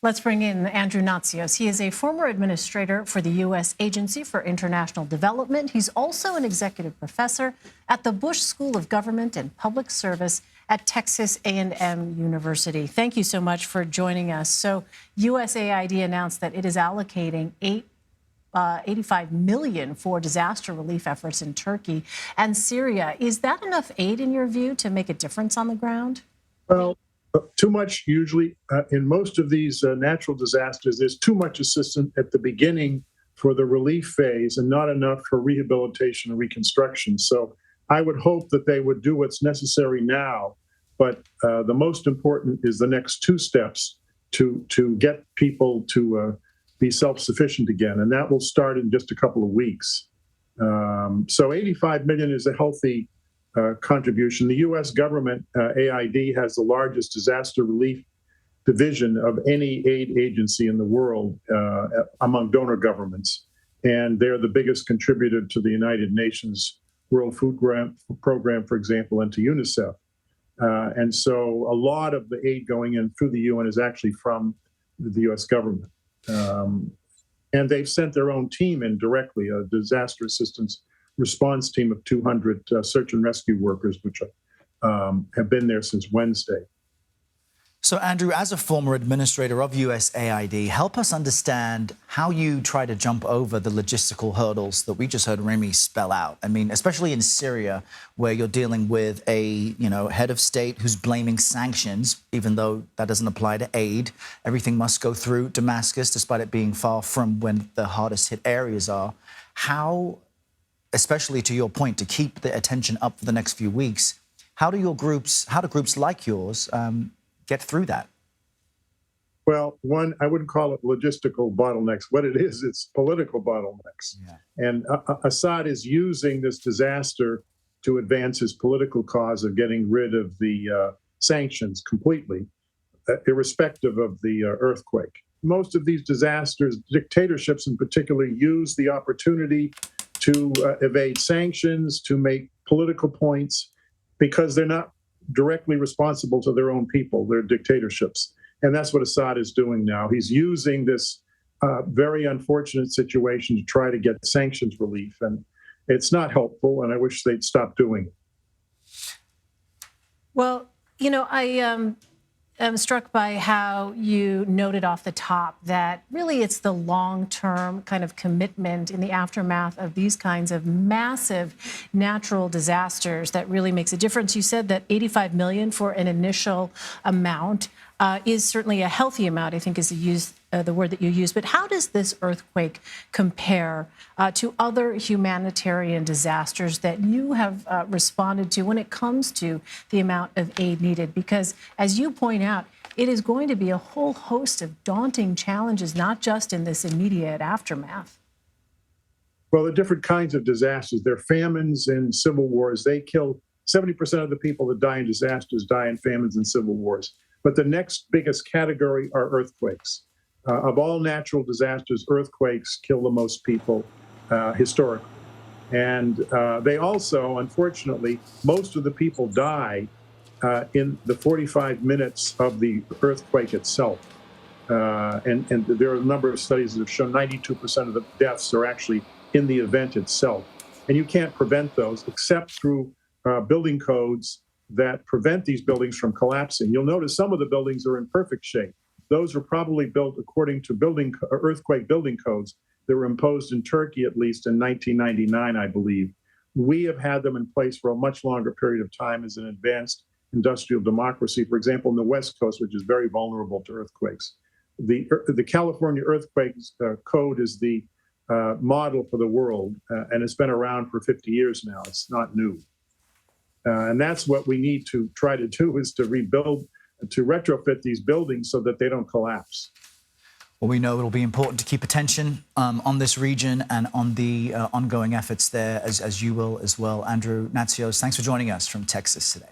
Let's bring in Andrew Natsios. He is a former administrator for the U.S. Agency for International Development. He's also an executive professor at the Bush School of Government and Public Service at Texas A&M University. Thank you so much for joining us. So USAID announced that it is allocating $85 million for disaster relief efforts in Turkey and Syria. Is that enough aid, in your view, to make a difference on the ground? Well, too much usually. In most of these natural disasters, there's too much assistance at the beginning for the relief phase and not enough for rehabilitation and reconstruction. So I would hope that they would do what's necessary now. But the most important is the next two steps to get people to be self-sufficient again. And that will start in just a couple of weeks. So $85 million is a healthy contribution. The U.S. government, AID, has the largest disaster relief division of any aid agency in the world among donor governments. And they're the biggest contributor to the United Nations World Food Program, for example, and to UNICEF. And so a lot of the aid going in through the UN is actually from the U.S. government. And they've sent their own team in directly, a disaster assistance response team of 200 search and rescue workers, which have been there since Wednesday. So, Andrew, as a former administrator of USAID, help us understand how you try to jump over the logistical hurdles that we just heard Remy spell out. I mean, especially in Syria, where you're dealing with a head of state who's blaming sanctions, even though that doesn't apply to aid. Everything must go through Damascus, despite it being far from when the hardest hit areas are. How, especially to your point, to keep the attention up for the next few weeks, how do groups like yours get through that? Well, one, I wouldn't call it logistical bottlenecks. What it is, it's political bottlenecks. Yeah. And Assad is using this disaster to advance his political cause of getting rid of the sanctions completely, irrespective of the earthquake. Most of these disasters, dictatorships in particular, use the opportunity to evade sanctions, to make political points, because they're not directly responsible to their own people. They're dictatorships. And that's what Assad is doing now. He's using this very unfortunate situation to try to get sanctions relief. And it's not helpful, and I wish they'd stop doing it. Well, I'm struck by how you noted off the top that really it's the long-term kind of commitment in the aftermath of these kinds of massive natural disasters that really makes a difference. You said that $85 million for an initial amount is certainly a healthy amount, I think is the word that you used. But how does this earthquake compare to other humanitarian disasters that you have responded to when it comes to the amount of aid needed? Because as you point out, it is going to be a whole host of daunting challenges, not just in this immediate aftermath. Well, the different kinds of disasters, they're famines and civil wars. They kill 70% of the people that die in disasters die in famines and civil wars. But the next biggest category are earthquakes. Of all natural disasters, earthquakes kill the most people historically. And they also, unfortunately, most of the people die in the 45 minutes of the earthquake itself. And there are a number of studies that have shown 92% of the deaths are actually in the event itself. And you can't prevent those except through building codes that prevent these buildings from collapsing. You'll notice some of the buildings are in perfect shape. Those are probably built according to earthquake building codes that were imposed in Turkey, at least in 1999, I believe. We have had them in place for a much longer period of time as an advanced industrial democracy, for example, in the West Coast, which is very vulnerable to earthquakes. The California Earthquakes Code is the model for the world, and it's been around for 50 years now. It's not new. And that's what we need to try to do, is to rebuild, to retrofit these buildings so that they don't collapse. Well, we know it'll be important to keep attention on this region and on the ongoing efforts there, as you will as well. Andrew Natsios, thanks for joining us from Texas today.